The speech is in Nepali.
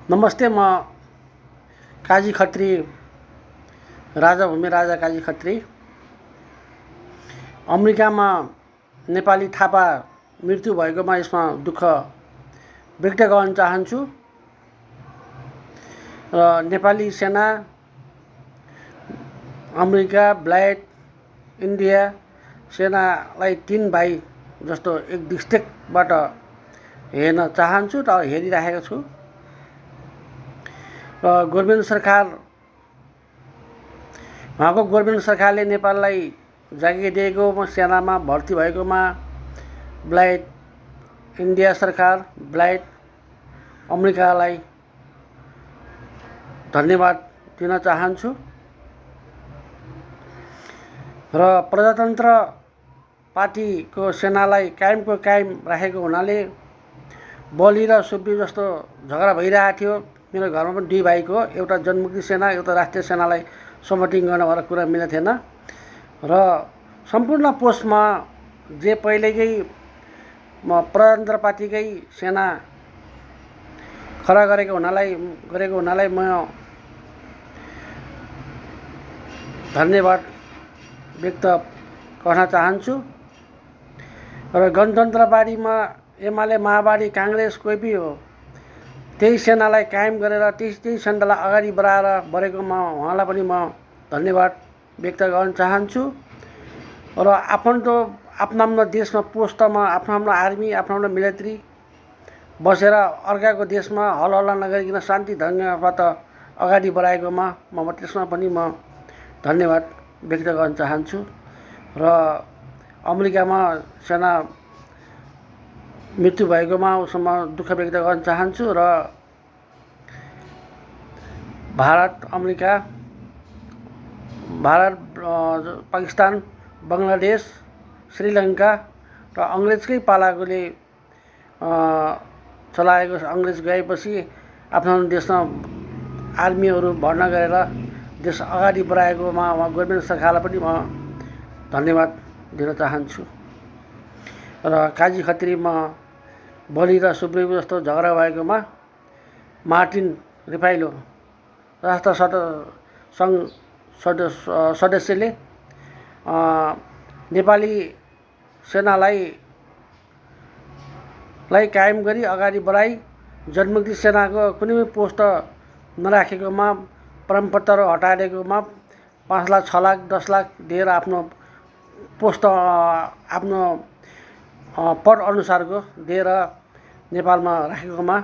नमस्ते, म काजी खत्री, राजा भूमि राजा काजी खत्री। अमेरिकामा नेपाली थापा मृत्यु भएकोमा यसमा दुःख व्यक्त गर्न चाहन्छु र नेपाली सेना, अमेरिका, ब्ल्याक इन्डिया सेनालाई 3 भाइ जस्तो एक दृष्टिबाट हेर्न चाहन्छु र हेरिरहेको छु। र गोर्मेन्ट सरकार, उहाँको गोर्मेन्ट सरकारले नेपाललाई जागिर दिएकोमा, सेनामा भर्ती भएकोमा ब्ल्याक इन्डिया सरकार, ब्ल्याक अमेरिकालाई धन्यवाद दिन चाहन्छु। र प्रजातन्त्र पार्टीको सेनालाई कायमको कायम राखेको हुनाले बलि र सुब्बी जस्तो झगडा भइरहेको थियो। मेरो घरमा पनि 2 भाइको, एउटा जनमुक्ति सेना, एउटा राष्ट्रिय सेनालाई समटिङ गर्न भनेर कुरा मिलेको थिएन। र सम्पूर्ण पोस्टमा जे पहिलेकै प्रजातन्त्र पार्टीकै सेना खडा गरेको हुनालाई म धन्यवाद व्यक्त गर्न चाहन्छु। र गणतन्त्रवादीमा एमाले, माओवादी, काङ्ग्रेस कोही पनि हो, त्यही सेनालाई कायम गरेर त्यही सेनालाई अगाडि बढाएर बढेकोमा उहाँलाई पनि म धन्यवाद व्यक्त गर्न चाहन्छु। र आफ्नो देशमा पोस्टमा आफ्नो आर्मी, आफ्नो मिलिट्री बसेर अर्काको देशमा हल्ला नगरिकन शान्ति ढङ्गबाट अगाडि बढाएकोमा त्यसमा पनि म धन्यवाद व्यक्त गर्न चाहन्छु। र अमेरिकामा सेना मृत्यु भएकोमा उसमा दुःख व्यक्त गर्न चाहन्छु। र भारत, अमेरिका, पाकिस्तान, बङ्गलादेश, श्रीलङ्का र अङ्ग्रेजकै पालाकोले चलाएको अङ्ग्रेज गएपछि आफ्नो देशमा आर्मीहरू भर्ना गरेर देश अगाडि बढाएकोमा गोर्मेन्ट सरकारलाई पनि म धन्यवाद दिन चाहन्छु। र काजी खत्रीमा बलि र सुब्बी जस्तो झगडा भएकोमा मार्टिन रिफाइलो राष्ट्र सङ्घ सदस्यले नेपाली सेनालाई कायम गरी अगाडि बढाई जनमुक्ति सेनाको कुनै पनि पोस्ट नराखेकोमा, प्रमाणपत्र हटाइदिएकोमा 5 लाख, 6 लाख, 10 लाख दिएर आफ्नो पोस्ट आफ्नो पद अनुसारको दिएर नेपालमा राखेकोमा